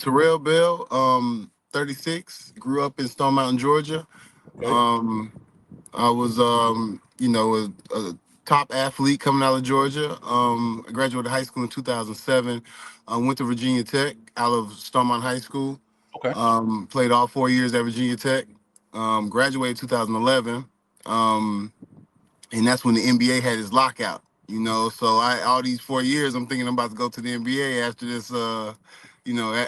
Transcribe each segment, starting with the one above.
Terrell Bell, 36, grew up in Stone Mountain, Georgia. Okay. Um, I was, a top athlete coming out of Georgia. I graduated high school in 2007. Went to Virginia Tech out of Stone Mountain High School. Okay. Played all 4 years at Virginia Tech. Graduated 2011. Um, and that's when the NBA had its lockout. So I all these 4 years, I'm thinking I'm about to go to the NBA after this.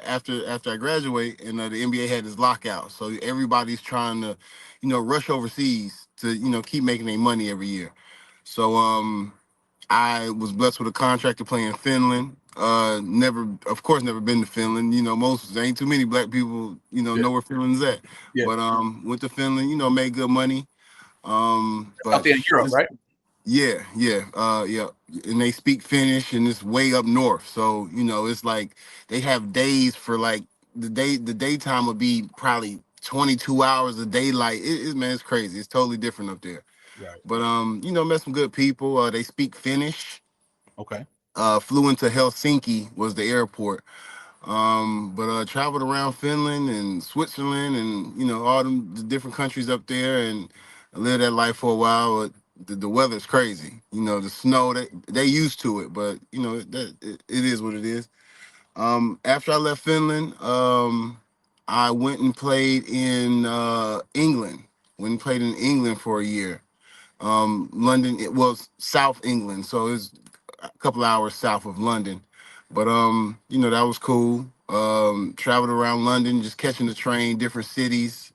After I graduate, and the NBA had its lockout, so everybody's trying to, rush overseas to keep making their money every year. So I was blessed with a contract to play in Finland. Never, of course, never been to Finland. Most there ain't too many black people, Yeah. know where Finland's at. Yeah. But went to Finland, made good money. Out But there in Europe, just right? yeah, and they speak Finnish, and it's way up north. So it's like they have days for like the daytime would be probably 22 hours of daylight. Man, it's crazy. It's totally different up there. Right. But met some good people. They speak Finnish. Okay. Flew into Helsinki was the airport. But traveled around Finland and Switzerland and all the different countries up there, and I lived that life for a while. But the weather's crazy. The snow, they used to it, but it is what it is. After I left Finland, I went and played in England. Went and played in England for a year. London, it was South England, so it's a couple hours south of London. But that was cool. Traveled around London, just catching the train, different cities.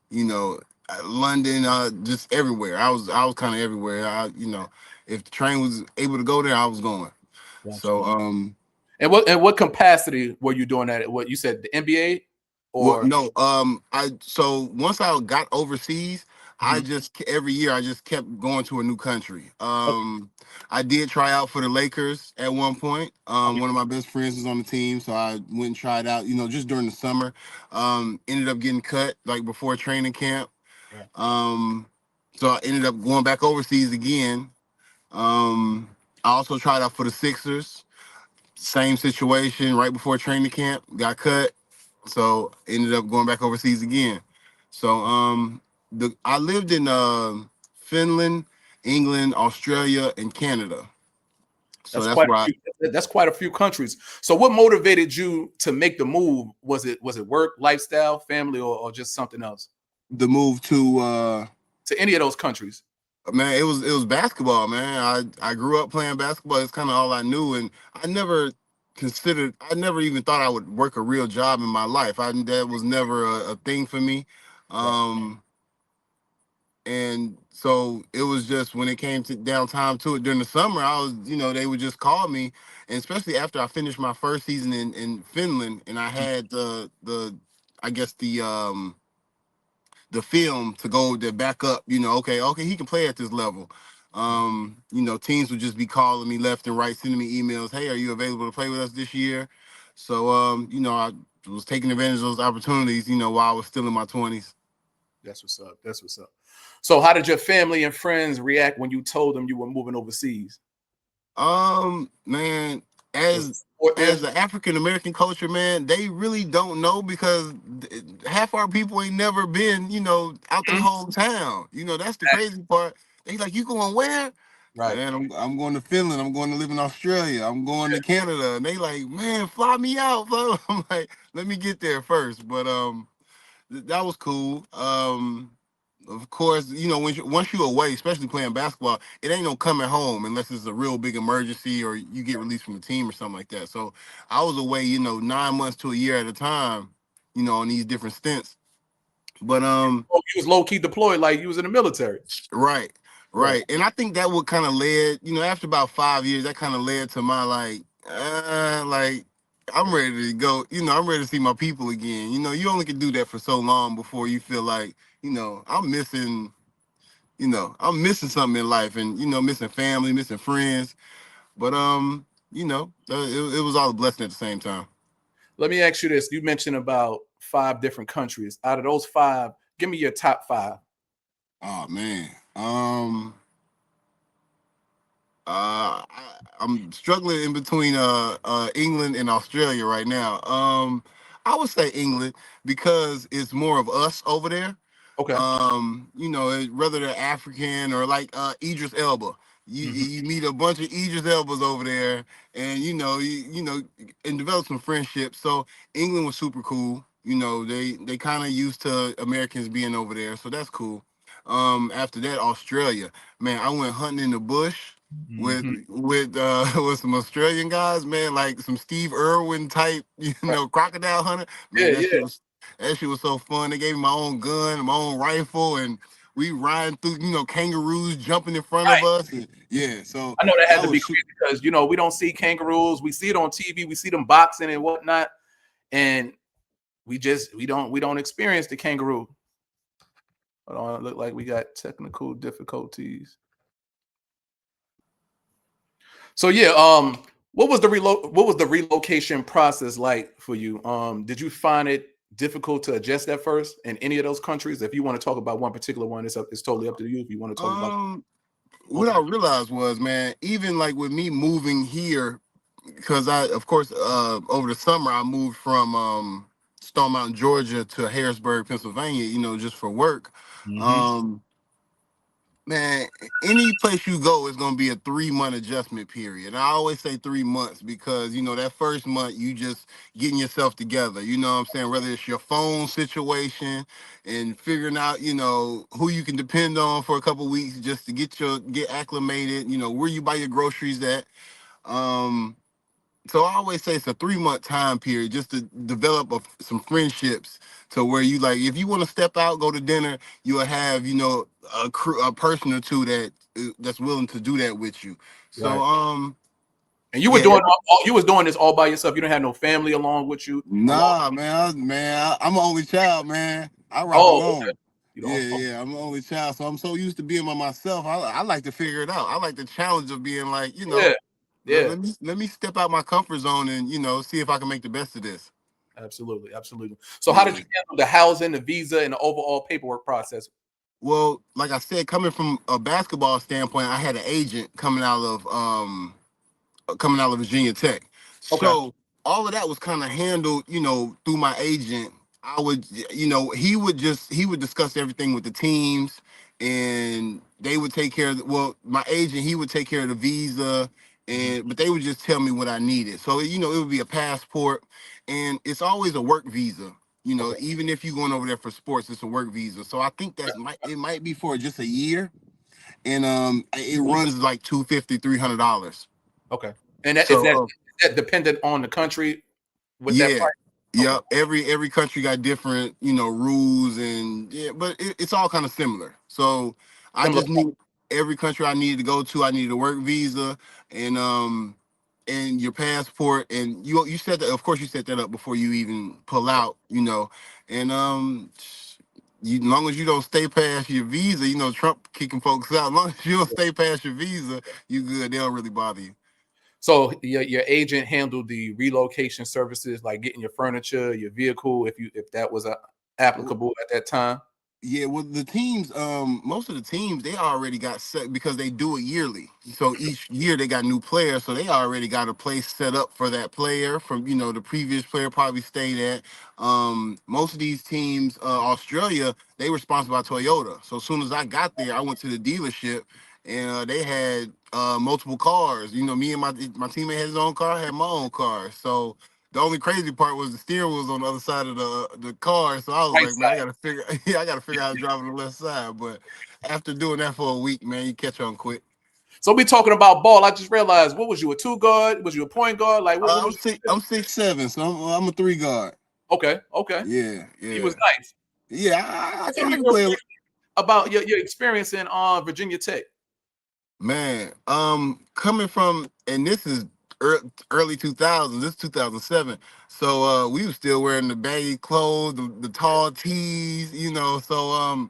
London, just everywhere. I was kind of everywhere. If the train was able to go there, I was going. Gotcha. So And what capacity were you doing that? What you said, the NBA Well, or? no. I so once I got overseas, I Mhm. just every year I just kept going to a new country. Okay. I did try out for the Lakers at one point. Okay. One of my best friends was on the team, so I went and tried out. Just during the summer. Ended up getting cut like before training camp. Right. Um, so I ended up going back overseas again. Um, I also tried out for the Sixers. Same situation right before training camp, got cut. So ended up going back overseas again. So I lived in Finland, England, Australia, and Canada. So That's that's quite where a few. That's quite a few countries. So, what motivated you to make the move? Was it work, lifestyle, family, or just something else? the move to To any of those countries? man, it was basketball, man. I grew up playing basketball. It's kind of all I knew, and I never even thought I would work a real job in my life. That was never a thing for me. Right. Um, And so it was just when it came to downtime to it during the summer, I was, they would just call me. And especially after I finished my first season in Finland, and I had I guess the film to go to back up, okay, he can play at this level. Teams would just be calling me left and right, sending me emails, hey, are you available to play with us this year? So I was taking advantage of those opportunities, while I was still in my 20s. That's what's up. That's what's up. So, how did your family and friends react when you told them you were moving overseas? Man, Was as it support there? as the African American culture, man, they really don't know because half our people ain't never been, out their Mhm. hometown. That's the crazy part. They like, you going where? Right. Man, I'm going to Finland. I'm going to live in Australia. I'm going to Canada. And they like, man, fly me out, bro. I'm like, let me get there first. But that was cool. Of course, once you're away, especially playing basketball, it ain't no coming home unless it's a real big emergency or you get released from the team or something like that. So I was away, 9 months to a year at a time, on these different stints. But Oh, you was low key deployed, like you was in the military. right, Right. right, and I think that would kind of led, after about 5 years, that kind of led to my like I'm ready to go. I'm ready to see my people again. You only can do that for so long before you feel like, I'm missing. I'm missing something in life, and missing family, missing friends. But it was all a blessing at the same time. Let me ask you this: you mentioned about 5 different countries. Out of those 5, give me your top 5. Oh man, I'm struggling in between England and Australia right now. I would say England because it's more of us over there. Okay. Whether they're African or like Idris Elba. Hmm. You meet a bunch of Idris Elbas over there, and and develop some friendships. So England was super cool. They kind of used to Americans being over there, so that's cool. After that, Australia, man, I went hunting in the bush with Hmm. with some Australian guys, man, like some Steve Irwin type, Right. crocodile hunter. Man, Yeah, yeah. that shit was so fun. They gave me my own gun, my own rifle, and we riding through, kangaroos jumping in front of Right. us. And yeah, so I know that had that to be was crazy because we don't see kangaroos. We see it on TV. We see them boxing and whatnot, and we don't experience the kangaroo. Hold on, it look like we got technical difficulties. So yeah, what was the relocation process like for you? Did you find it difficult to adjust at first in any of those countries? If you want to talk about one particular one, it's totally up to you. If you want to talk about um what I multiple, realized was, man, even like with me moving here, because I, of course, over the summer I moved from Stone Mountain, Georgia to Harrisburg, Pennsylvania, just for work. hmm Um, Man, any place you go is gonna be a 3 month adjustment period. And I always say 3 months because that first month you just getting yourself together. You know what I'm saying? Whether it's your phone situation and figuring out, who you can depend on for a couple weeks just to get acclimated. Where you buy your groceries at. Um, so I always say it's a 3 month time period just to develop some friendships to where you like if you want to step out, go to dinner, you'll have a person or two that's willing to do that with you. So right? And you were yeah, doing you was doing this all by yourself. You don't have no family along with you. Along. nah, man, I'm an only child, man. I rock Oh, okay. alone. You Yeah, don't. Oh, yeah, I'm an only child, so I'm so used to being by myself. I like to figure it out. I like the challenge of being like, yeah, yeah. let me step out my comfort zone and see if I can make the best of this. Absolutely, absolutely. So, how did Yeah. you handle the housing, the visa, and the overall paperwork process? Well, like I said, coming from a basketball standpoint, I had an agent coming out of Virginia Tech. Okay. So all of that was kind of handled, through my agent. I would, he would discuss everything with the teams, and they would take care of. My agent, he would take care of the visa, Mhm. but they would just tell me what I needed. So it would be a passport, and it's always a work visa. Okay. Even if you're going over there for sports, it's a work visa. So I think it might be for just a year, and it runs like 250, $300. Okay. And that, is So that is that dependent on the country with that yeah, price? Okay. yeah. Every country got different, rules, and yeah, but it's all kind of similar. So I Similar. just knew every country I needed to go to, I needed a work visa and your passport, and you set that. Of course, you set that up before you even pull out, and as long as you don't stay past your visa, Trump kicking folks out. As long as you don't stay past your visa, you good. They don't really bother you. So your agent handled the relocation services, like getting your furniture, your vehicle, if that was applicable at that time. Yeah, well, the teams, most of the teams, they already got set because they do it yearly. So each year they got new players, so they already got a place set up for that player from the previous player probably stayed at. Most of these teams, Australia, they were sponsored by Toyota. So as soon as I got there, I went to the dealership, and they had multiple cars. Me and my teammate had his own car, I had my own car. So the only crazy part was the steering wheel was on the other side of the car, so I was Right like, man, I side. gotta figure, yeah, I gotta figure out how to drive on the left side. But after doing that for a week, man, you catch on quick. So we talking about ball. I just realized, what was you, a two guard? Was you a point guard? Like what I'm was six, you? I'm 6'7", so I'm a three guard. Okay, okay. Yeah, He yeah, was nice. yeah. Tell I me can real play. quick about your experience in Virginia Tech. Man, coming from, and this is early 2000s. This is 2007. So we were still wearing the baggy clothes, the tall tees, So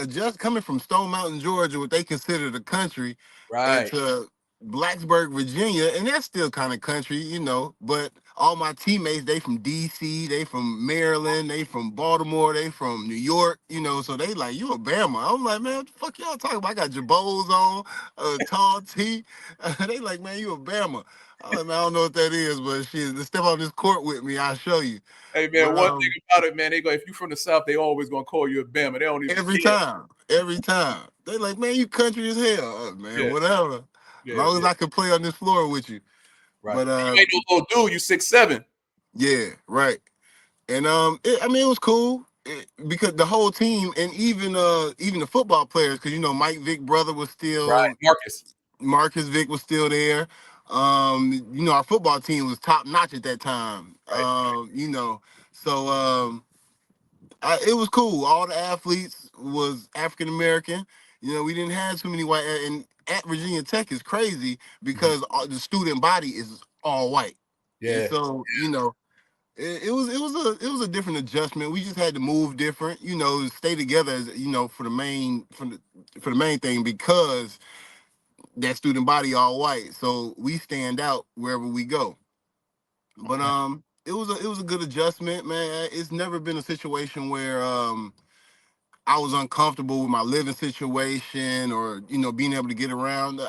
just coming from Stone Mountain, Georgia, what they consider the country, and Right. to Blacksburg, Virginia, and that's still kind of country, but all my teammates, they from DC, they from Maryland, they from Baltimore, they from New York, so they like, you a Bama. I'm like, man, what the fuck y'all talking about? I got Jabos on, tall tee. They like, man, you a Bama. I'm like, man, I don't know what that is, but shit, to step on this court with me, I'll show you. Hey man, But one thing about it, man, they go if you from the South, they always gonna call you a Bama. They don't even every care. time, every time. They like, man, you country as hell. Man, Yeah, whatever. As yeah, long as yeah. I can play on this floor with you. Right. But You ain't no little dude. You 6'7". yeah, right. And I mean, it was cool because the whole team, and even the football players, because Mike Vick brother was Right. still, Marcus. Marcus Vick was still there. Our football team was top notch at that time. Right. So it was cool. All the athletes was African American. We didn't have too many white. And at Virginia Tech is crazy Mhm. because the student body is all white, and Yeah. so it was a different adjustment. We just had to move different, stay together as for the main thing because that student body all white. So we stand out wherever we go. But Okay. it was a good adjustment, man. It's never been a situation where I was uncomfortable with my living situation or being able to get around.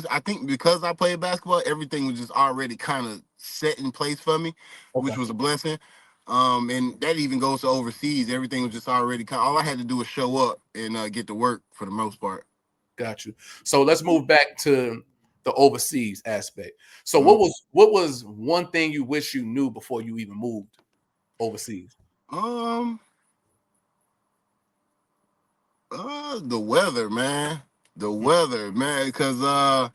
I think because I played basketball, everything was just already kind of set in place for me, Okay. which was a blessing. And that even goes to overseas. Everything was just already all I had to do was show up and get to work for the most part. Got you. So let's move back to the overseas aspect. So Mhm. what was one thing you wish you knew before you even moved overseas? Um, the weather, man. The weather, man, because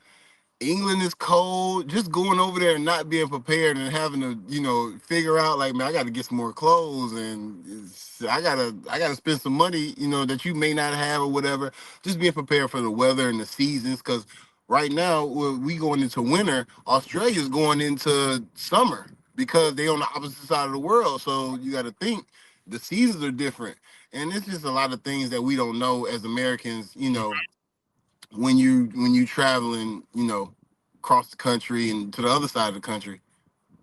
England is cold. Just going over there and not being prepared and having to, figure out like, man, I got to get some more clothes and I gotta spend some money, that you may not have or whatever. Just being prepared for the weather and the seasons, because right now we going into winter. Australia's going into summer because they on the opposite side of the world. So you got to think the seasons are different, and it's just a lot of things that we don't know as Americans. When you traveling, across the country and to the other side of the country,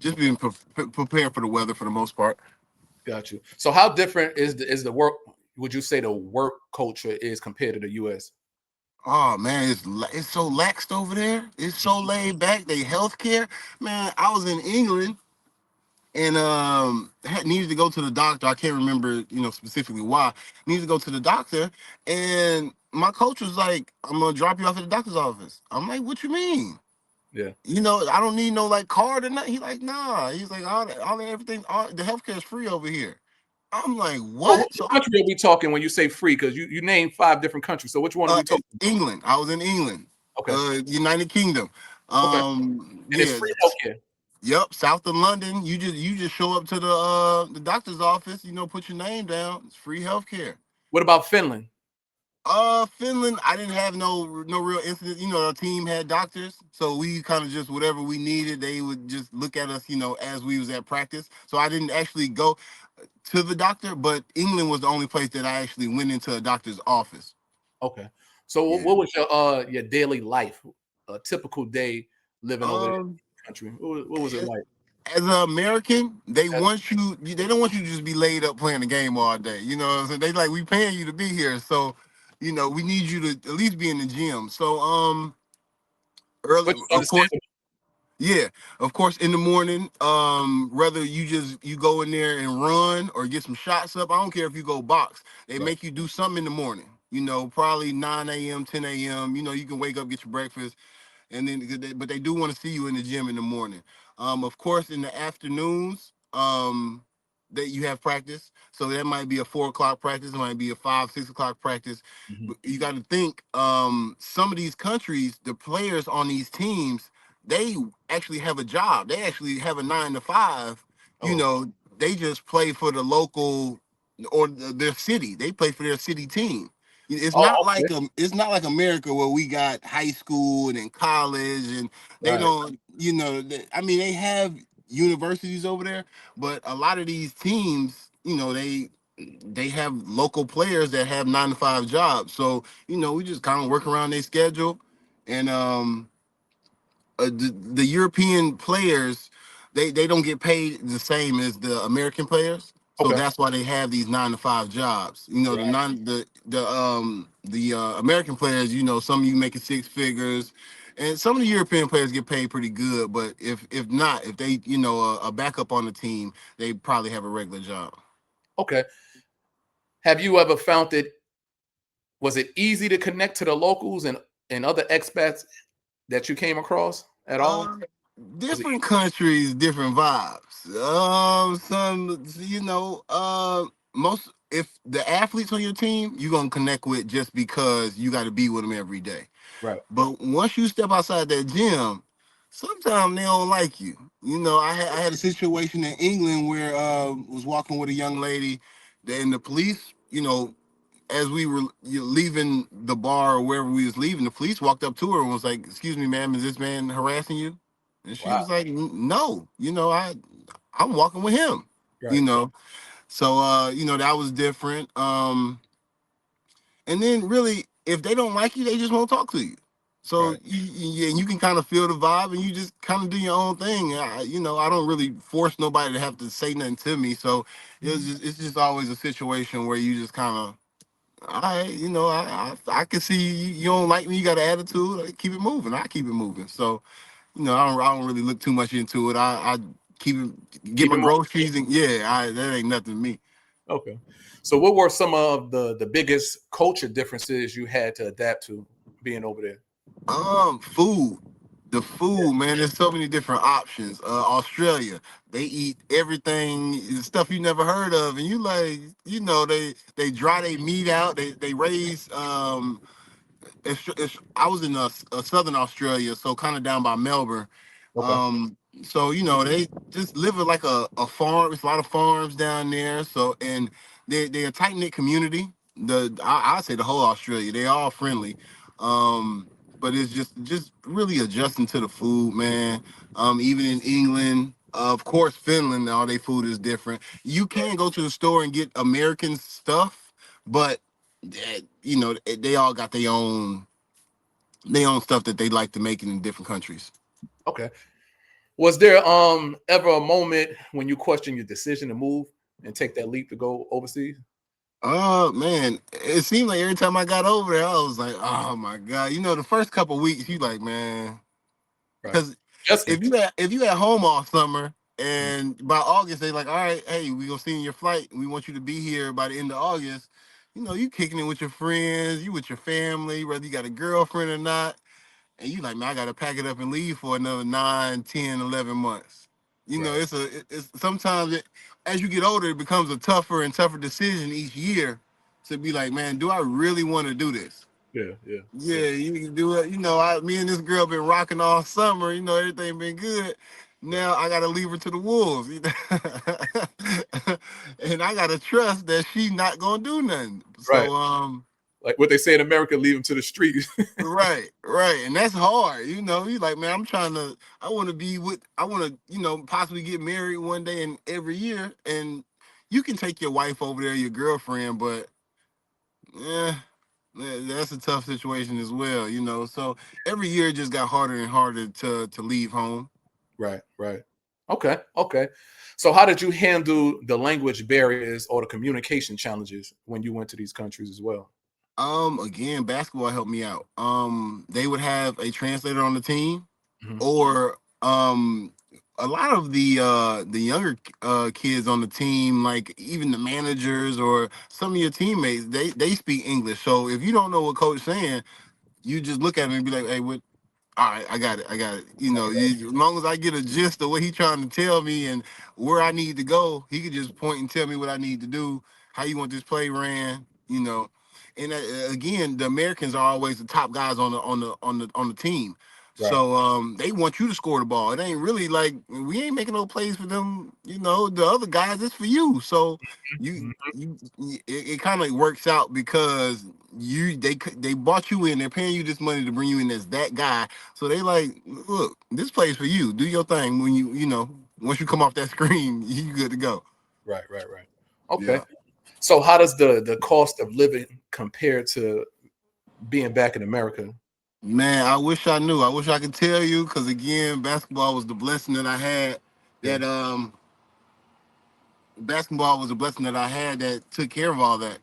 just being prepared for the weather for the most part. Got you. So how different is the work? Would you say the work culture is compared to the U.S.? Oh man, it's so laxed over there. It's so laid back. They healthcare, man. I was in England and needed to go to the doctor. I can't remember, specifically why. Needed to go to the doctor, and my coach was like, "I'm gonna drop you off at the doctor's office." I'm like, "What you mean?" Yeah. I don't need no like card or nothing. He's like, nah. He's like, all that, everything, the healthcare is free over here. I'm like, So what what? So country are we talking when you say free? Because you named 5 different countries. So which one are we in talking about? England, I was in England, Okay. United Kingdom. Okay. And it's Yeah, free healthcare. yep, south of London. You just show up to the doctor's office. Put your name down. It's free healthcare. What about Finland? Finland, I didn't have no real incident. Our team had doctors, so we kind of just whatever we needed, they would just look at us, as we was at practice. So I didn't actually go to the doctor, but England was the only place that I actually went into a doctor's office. Okay. So Yeah. what was your daily life? A typical day living over there in Um, the country. What was it like? as an American, they As- want you. They don't want you to just be laid up playing the game all day. So they like we paying you to be here, so we need you to at least be in the gym. So early, Which is of course. understandable. Yeah, of course. In the morning, whether you go in there and run or get some shots up, I don't care if you go box. They Right. make you do something in the morning. Probably 9 a.m., 10 a.m. You can wake up, get your breakfast, and then but they do want to see you in the gym in the morning. Of course, in the afternoons, that you have practice. So that might be a 4 o'clock practice, it might be a 5, 6 o'clock practice. Mhm. But you got to think, some of these countries, the players on these teams, they actually have a job. They actually have a 9 to 5. You Oh. know, they just play for the local or their city. They play for their city team. It's Oh, not okay. like America where we got high school and then college, and they Right. don't. I mean, they have universities over there, but a lot of these teams, they have local players that have 9 to 5 jobs. So we just kind of work around their schedule, and the European players. they don't get paid the same as the American players. So Okay. that's why they have these 9 to 5 jobs. You know, Right. the American players, you know, some of you making 6 figures, and some of the European players get paid pretty good. But if not, if they, you know, a backup on the team, they probably have a regular job. Okay. Have you ever found it? Was it easy to connect to the locals and other expats that you came across at all? Um, Was it Different countries, different vibes. Some, you know, most if the athletes on your team, you're gonna connect with just because you got to be with them every day. right? But once you step outside that gym, sometimes they don't like you. You know, I had a situation in England where was walking with a young lady, and the police, you know, as we were leaving the bar or wherever we was leaving, the police walked up to her and was like, "Excuse me, ma'am, is this man harassing you?" And she Wow. was like, "No, you know, I'm walking with him." You Right. know, so you know, that was different. And then really, if they don't like you, they just won't talk to you. So Right. you can kind of feel the vibe, and you just kind of do your own thing. You know, I don't really force nobody to have to say nothing to me. So it's just always a situation where you just kind of, you know, I can see you don't like me. You got an attitude. Keep it moving. I keep it moving. So you know, I don't really look too much into it. I keep it, get Keep my it moving. groceries, and yeah, that ain't nothing to me. Okay. So, what were some of the biggest culture differences you had to adapt to being over there? Food. The Yeah. food, man. There's so many different options. Australia, they eat everything, stuff you never heard of, and you like, you know, they dry their meat out. They raise I was in southern Australia, so kind of down by Melbourne. Okay. So you know they just live in like a farm. It's a lot of farms down there. So and they're a tight knit community. I say the whole Australia, they all friendly. But it's just really adjusting to the food, man. Even in England, of course, Finland, all their food is different. You can go to the store and get American stuff, but you know they all got their own stuff that they like to make in different countries. Okay. Was there ever a moment when you questioned your decision to move and take that leap to go overseas? Man, it seemed like every time I got over there, I was like, oh my god. You know, the first couple weeks, you like, man, Right. because Justin. if you at home all summer Mm. and by August they like, all right, hey, we gonna see you in your flight. We want you to be here by the end of August. You know, you kicking it with your friends, you with your family, whether you got a girlfriend or not. And you like, man, I gotta pack it up and leave for another 9, 10, 11 months. You know, Right. it's sometimes as you get older, it becomes a tougher and tougher decision each year to be like, man, do I really want to do this? Yeah. Yeah. Yeah. Yeah, you can do it. You know, me and this girl been rocking all summer. You know, everything been good. Right. Now I gotta leave her to the wolves, you know? And I gotta trust that she not gonna do nothing. Right. So Like what they say in America, leave them to the streets. right, right. And that's hard. You know, you like, man, I want to I want to, you know, possibly get married one day and every year. And you can take your wife over there, your girlfriend, but yeah, that's a tough situation as well, you know. So every year it just got harder and harder to leave home. Right. Right. Okay. Okay. So, how did you handle the language barriers or the communication challenges when you went to these countries as well? Again, basketball helped me out. They would have a translator on the team, Mhm. or a lot of the younger kids on the team, like even the managers or some of your teammates, they speak English. So if you don't know what coach saying, you just look at him and be like, hey, what? All right, I got it. I got it. You know, as long as I get a gist of what he's trying to tell me and where I need to go, he could just point and tell me what I need to do, how you want this play ran. You know, and again, the Americans are always the top guys on the team. Right. So they want you to score the ball. It ain't really like we ain't making no plays for them. You know, the other guys, it's for you. So Mhm. it kind of works out because they bought you in. They're paying you this money to bring you in as that guy, so they like, look, this plays for you. Do your thing. When you know, once you come off that screen, you good to go. Right. Right. Right. Okay. Yeah. So, how does the cost of living compare to being back in America? Man, I wish I knew. I wish I could tell you, because again, basketball was the blessing that I had Yeah. that basketball was a blessing that I had that took care of all that.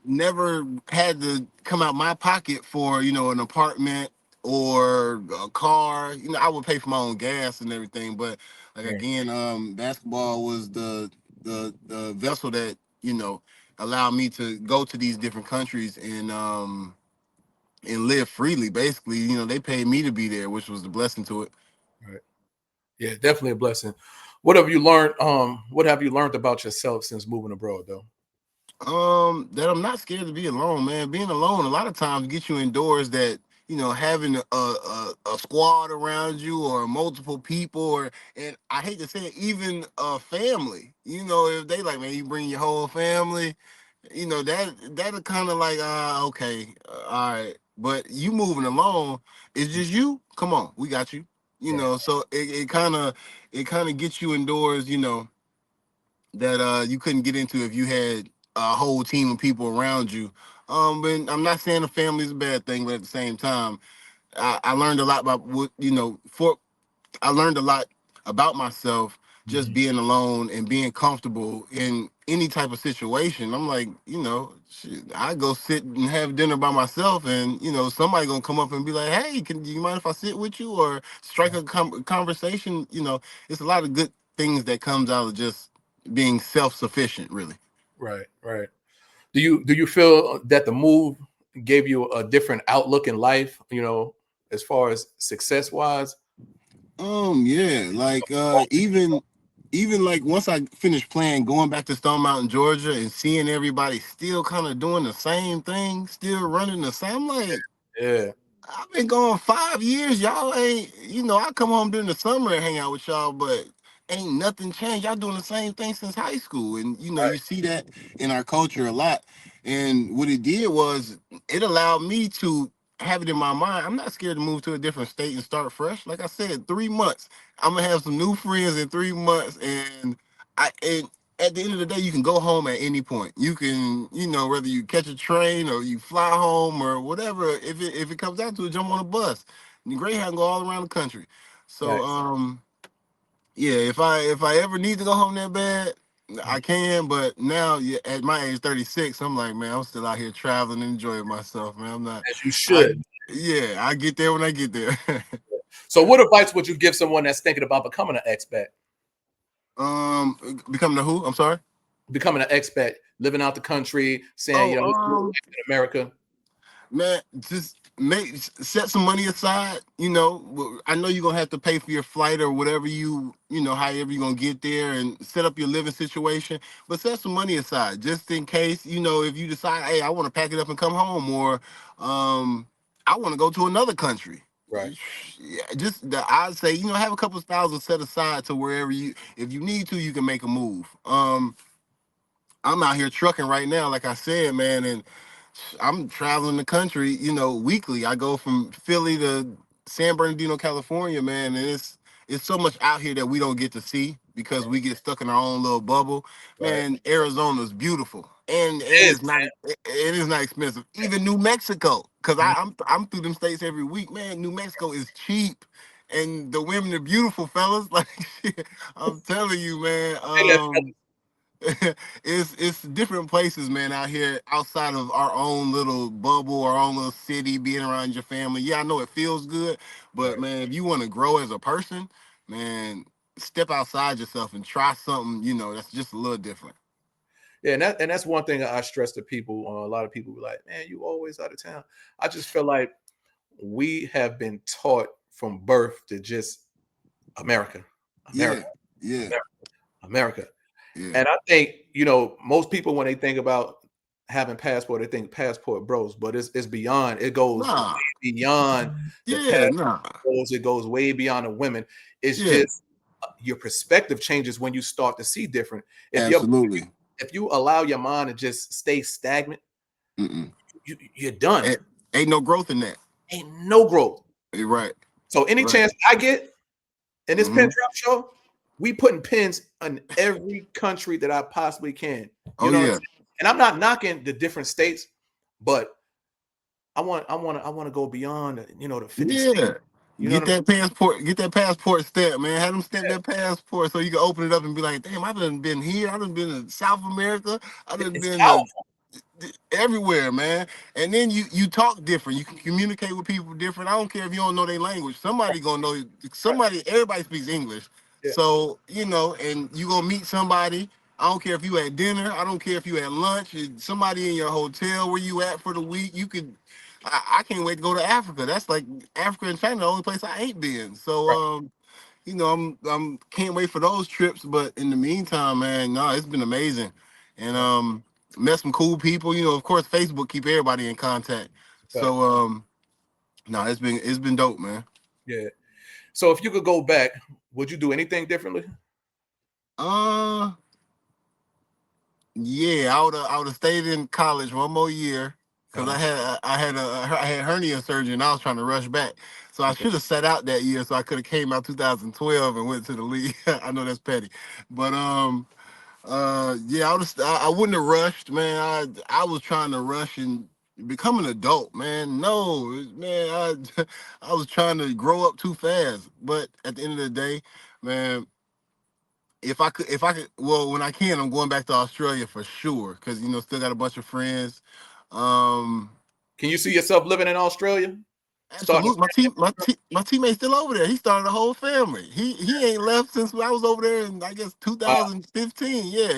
Never had to come out my pocket for an apartment or a car. I would pay for my own gas and everything, but like Right. again, basketball was the vessel that allowed me to go to these different countries and live freely. Basically, they paid me to be there, which was the blessing to it. Right. Yeah, definitely a blessing. What have you learned? What have you learned about yourself since moving abroad, though? That I'm not scared to be alone, man. Being alone a lot of times gets you indoors that having a squad around you or multiple people, and I hate to say it, even a family. If they like, man, you bring your whole family, that'll kind of like, okay, all right. But you moving alone, it's just you. Come on, we got you. Right. So it kind of gets you indoors, that you couldn't get into if you had a whole team of people around you. But I'm not saying a family is a bad thing, but at the same time, I learned a lot about what I learned a lot about myself just Mhm. being alone and being comfortable in any type of situation. I'm like, shit, I go sit and have dinner by myself, and somebody gonna come up and be like, "Hey, do you mind if I sit with you?" Or strike a conversation. It's a lot of good things that comes out of just being self-sufficient, really. Right. Right. Do you feel that the move gave you a different outlook in life? As far as success wise. Yeah, like even like once I finished playing, going back to Stone Mountain, Georgia, and seeing everybody still kind of doing the same thing, still running the same. I'm like, Yeah. I've been going 5 years. Y'all ain't, I come home during the summer and hang out with y'all, but ain't nothing changed. Y'all doing the same thing since high school. And, you Right. see that in our culture a lot. And what it did was it allowed me to have it in my mind. I'm not scared to move to a different state and start fresh. Like I said, 3 months. I'm gonna have some new friends in 3 months. And at the end of the day, you can go home at any point. You can, whether you catch a train or you fly home or whatever. If it comes down to it, jump on a bus. And Greyhound go all around the country. So Right. yeah, if I ever need to go home that bad, I can. But now, yeah, at my age, 36, I'm like, man, I'm still out here traveling and enjoying myself, man. I'm not. As you I should. Yeah, I get there when I get there. So, what advice would you give someone that's thinking about becoming an expat? Becoming a who? I'm sorry. Becoming an expat, living out the country, saying, Oh, let's move back to America. man, just set some money aside. I know you're gonna have to pay for your flight or whatever however you're gonna get there and set up your living situation. But set some money aside just in case. If you decide, hey, I want to pack it up and come home, or I want to go to another country. Right. Yeah, I'd say have a couple of thousand set aside to wherever if you need to, you can make a move. I'm out here trucking right now, like I said, man, and I'm traveling the country, weekly. I go from Philly to San Bernardino, California, man, and it's so much out here that we don't get to see because we get stuck in our own little bubble. Right. Man, Arizona's beautiful, and It is, it is not expensive. Even New Mexico, because man. I'm through them states every week, man. New Mexico is cheap. And the women are beautiful, fellas. Like I'm telling you, man. Say that, It's different places, man, out here outside of our own little bubble, our own little city, being around your family. Yeah, I know it feels good, but right. man, if you want to grow as a person, man, step outside yourself and try something, that's just a little different. Yeah, and that's one thing I stress to people. A lot of people be like, "Man, you always out of town." I just feel like we have been taught from birth to just America, Yeah, America, yeah, America, America. yeah. And I think most people when they think about having passport, they think passport bros, but it's beyond. It goes way Nah, beyond the yeah, passport nah, bros. It goes way beyond the women. It's yeah, just your perspective changes when you start to see different. If you absolutely. if you allow your mind to just stay stagnant, Mm-mm. you're done. Ain't, ain't no growth in that. Ain't no growth. You're right, So any right. chance I get in this pin Hmm. drop show, we putting pins in every country that I possibly can. You Oh know what I'm yeah, saying? And I'm not knocking the different states, but I want to go beyond the 50 states. yeah. You know what I'm Get that passport stamp, man. Have them stamp that passport so you can open it up and be like, damn, I done been here. I done been to South America. I saying? done It's been to powerful. everywhere, man. And then you talk different. You can communicate with people different. I don't care if you don't know their language. Somebody gonna know. Right. Everybody speaks English. Yeah. So and you gonna meet somebody. I don't care if you at dinner. I don't care if you at lunch. Somebody in your hotel where you at for the week. You could. I can't wait to go to Africa. That's like Africa and China, the only place I ain't been. So Right. I'm can't wait for those trips. But in the meantime, man, no, it's been amazing, and Right. met some cool people. Of course, Facebook keep everybody in contact. Right. So no, it's been dope, man. Yeah. So if you could go back, would you do anything differently? Uh, yeah, I would have stayed in college one more year because Uh-huh. I had hernia surgery and I was trying to rush back. So I Okay. should have sat out that year so I could have came out 2012 and went to the league. I know that's petty, but yeah, I wouldn't have rushed, man. I was trying to rush and become an adult, man. No, man, I was trying to grow up too fast. But at the end of the day, man, well, when I can, I'm going back to Australia for sure, because still got a bunch of friends. Um, Can you see yourself living in Australia? Starting Absolutely. My teammate's still over there. He started a whole family. He ain't left since I was over there in I guess a 2015. Yeah,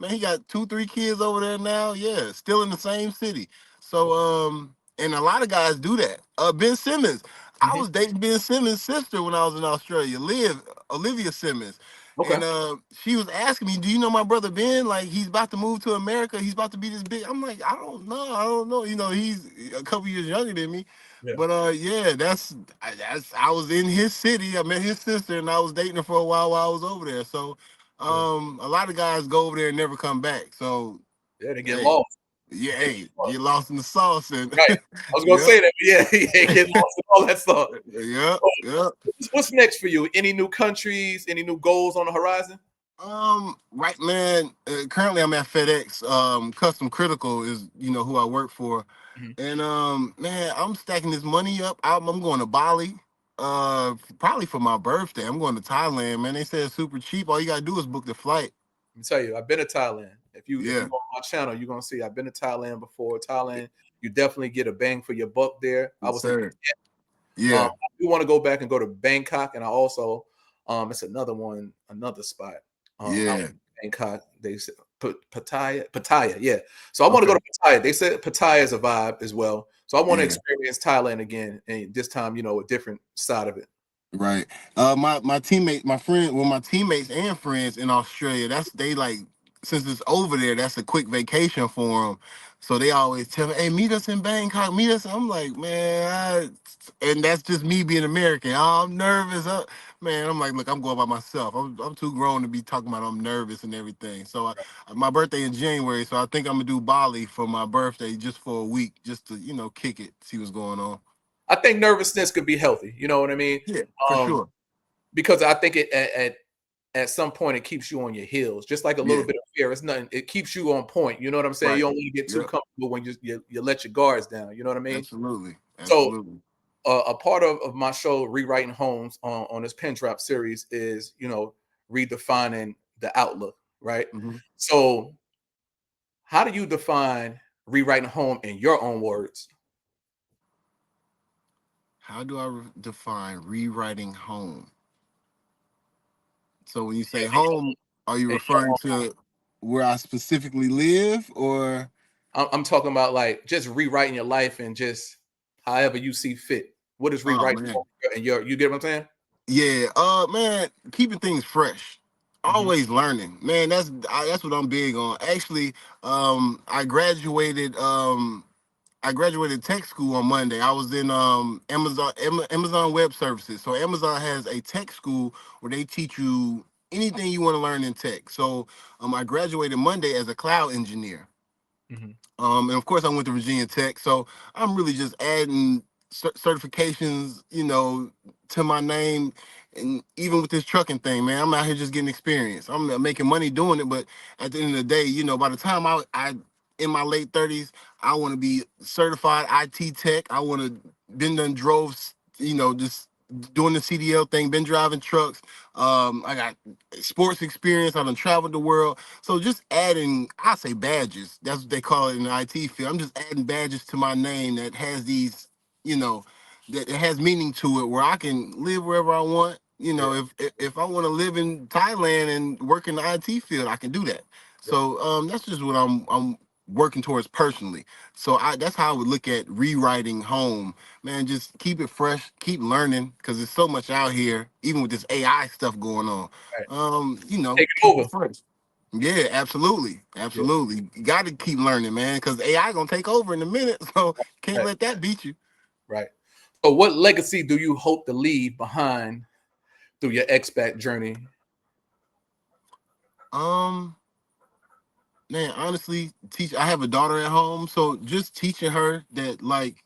he got 2-3 kids over there now. Yeah, still in the same city. So and a lot of guys do that. Ben Simmons. I Mhm. was dating Ben Simmons' sister when I was in Australia, Olivia Simmons. Okay. And she was asking me, "Do you know my brother Ben? Like he's about to move to America. He's about to be this big." I'm like, "I don't know. I don't know. He's a couple years younger than me." Yeah. But yeah, I was in his city. I met his sister, and I was dating her for a while I was over there. So, Yeah. a lot of guys go over there and never come back. So, Yeah. They get hey, lost. yeah, Get hey, lost. get lost in the sauce, and Right. I was gonna yep, say that, but yeah, yeah, get lost in all that stuff. yep, So, yep. what's next for you? Any new countries? Any new goals on the horizon? Right, man. Currently, I'm at FedEx. Custom Critical is who I work for, Mhm. and man, I'm stacking this money up. I'm going to Bali. Probably for my birthday. I'm going to Thailand, man. They say it's super cheap. All you gotta do is book the flight. Let me tell you, I've been to Thailand. If you Yeah, go on my channel, you're gonna see I've been to Thailand before. Thailand, you definitely get a bang for your buck there. I yes, was in sir. Yeah, I do want to go back and go to Bangkok, and I also it's another one, another spot. Out yeah. in Bangkok, they said Pattaya, yeah. So I want to go Okay. to Pattaya. They said Pattaya is a vibe as well. So I want to Yeah. experience Thailand again, and this time, a different side of it. Right. My teammate, my friend, well, my teammates and friends in Australia, they like since it's over there, that's a quick vacation for them. So they always tell me, "Hey, meet us in Bangkok. Meet us." I'm like, man, and that's just me being American. Oh, I'm nervous. Man, I'm like, look, I'm going by myself. I'm too grown to be talking about I'm nervous and everything. So my birthday in January, so I think I'm gonna do Bali for my birthday just for a week, just to kick it, see what's going on. I think nervousness could be healthy. You know what I mean? Yeah, for Um, sure. because I think at some point it keeps you on your heels, just like a little Yeah. bit of fear. It's nothing. It keeps you on point. You know what I'm saying? You Right. don't want to get too Yep. comfortable when you let your guards down. You know what I mean? Absolutely. So Absolutely. a part of my show, rewriting homes on this pen drop series, is redefining the outlook. Right. Hmm. So how do you define rewriting home in your own words? How do I define rewriting home? So when you say Yeah, home, are you in your referring own to where I specifically live or? I'm talking about like just rewriting your life and just however you see fit. What is Oh rewriting man. and you get what I'm saying? Yeah, man, keeping things fresh. Hmm. Always learning. Man, that's what I'm big on. Actually, I graduated I graduated tech school on Monday. I was in Amazon Web Services. So Amazon has a tech school where they teach you anything you want to learn in tech. So I graduated Monday as a cloud engineer. Hmm. And of course, I went to Virginia Tech, so I'm really just adding certifications, to my name. And even with this trucking thing, man, I'm out here just getting experience. I'm making money doing it, but at the end of the day, by the time I in my late 30s, I want to be certified IT tech. I want to been done drove, just doing the CDL thing, been driving trucks. I got sports experience. I done traveled the world. So just adding, I say badges. That's what they call it in the IT field. I'm just adding badges to my name that has these, you know, that it has meaning to it, where I can live wherever I want. You Yeah. know, if I want to live in Thailand and work in the IT field, I can do that. Yeah. So that's just what I'm working towards personally. So that's how I would look at rewriting home. Man, just keep it fresh, keep learning, because there's so much out here, even with this AI stuff going on. Right. Take it Keep over. it fresh. Yeah, absolutely, Yeah. absolutely. You got to keep learning, man, because AI gonna take over in a minute. So can't Right. let that beat you. Right. So, what legacy do you hope to leave behind through your expat journey? Um, Man, honestly, I have a daughter at home, so just teaching her that, like,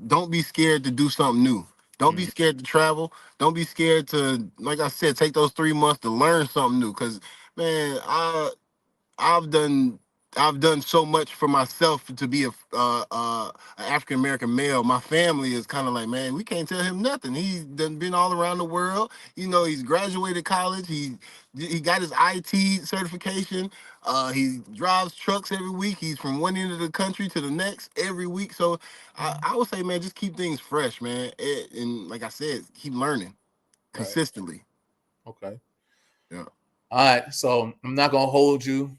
don't be scared to do something new. Don't be Mhm. scared to travel. Don't be scared to, like I said, take those 3 months to learn something new. Cause man, I've done I've done so much for myself to be a African American male. My family is kind of like, man, we can't tell him nothing. He's done been all around the world. You know, he's graduated college. He got his IT certification. He drives trucks every week. He's from one end of the country to the next every week. So I would say, man, just keep things fresh, man. And like I said, keep learning Right. consistently. Okay. Yeah. All right. So, I'm not going to hold you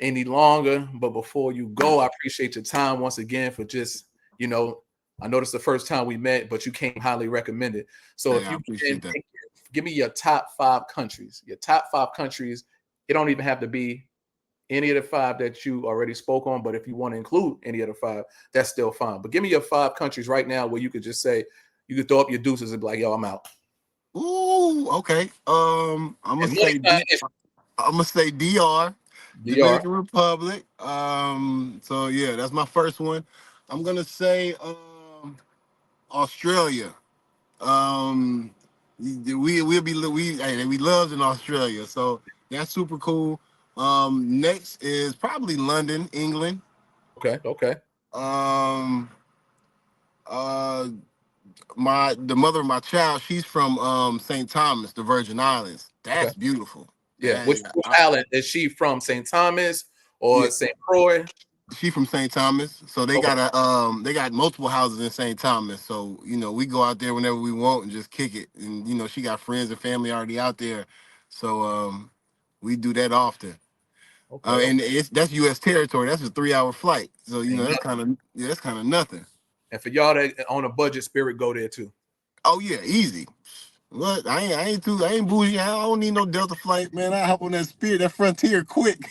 any longer, but before you go, I appreciate your time once again for just, you know, I know this is the first time we met, but you came highly recommended. So, Hey, if I you can appreciate that. give me your top 5 countries, your top 5 countries, it don't even have to be any of the 5 that you already spoke on, but if you want to include any of the 5, that's still fine. But give me your 5 countries right now where you could just say, you could throw up your deuces and be like, yo, I'm out. Ooh, okay. And money sign is I'm gonna say DR, DR. Dominican Republic. So yeah, that's my first one. I'm gonna say Australia. Um, we loved in Australia, so that's super cool. Next is probably London, England. Okay. Okay. Um, uh, the mother of my child, she's from St. Thomas, the Virgin Islands. Okay. That's beautiful. Yeah. That Which island is she from? St. Thomas or yeah, St. Croix? she from St. Thomas, so Okay. they got multiple houses in St. Thomas. So we go out there whenever we want and just kick it. And she got friends and family already out there, so we do that often. Okay. And that's U.S. territory. That's a 3-hour flight. So Ain't that's nothing. kind of nothing. And for y'all that on a budget, Spirit go there too. Oh yeah, easy. What? I ain't bougie. I don't need no Delta flight, man. I hop on that Spirit, that Frontier quick.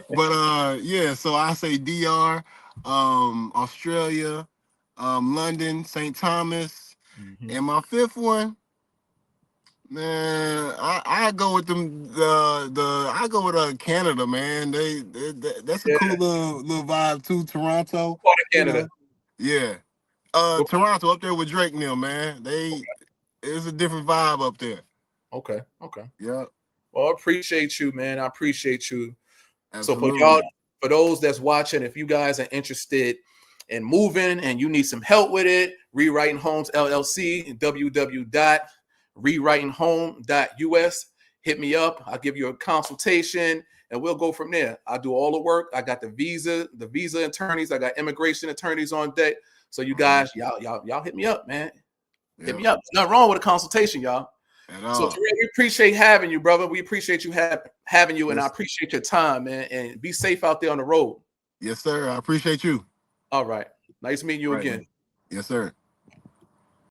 But yeah, so I say DR, Australia, London, St. Thomas, Mhm. and my fifth one, man, I go with them the I go with Canada, man. That's a Yeah. cool little vibe too. Toronto, Part of you Canada. know. Yeah. Toronto up there with Drake Mill, man. It's a different vibe up there. Okay. Okay. Yeah, Well, I appreciate you, man. I appreciate you. So for y'all, absolutely. for those that's watching, if you guys are interested in moving and you need some help with it, Rewriting Homes LLC, www.rewritinghome.us. Hit me up. I'll give you a consultation and we'll go from there. I do all the work. I got the visa attorneys, I got immigration attorneys on deck. So you Mhm. guys, y'all hit me up, man. Hit Yeah, me up. There's nothing wrong with a consultation, y'all. at So all. Terrell, we appreciate having you, brother. We appreciate you having you, and I Yes, appreciate your time, man. And be safe out there on the road. yes, sir. I appreciate you. All right. Nice meeting you Right, again. man. Yes, sir.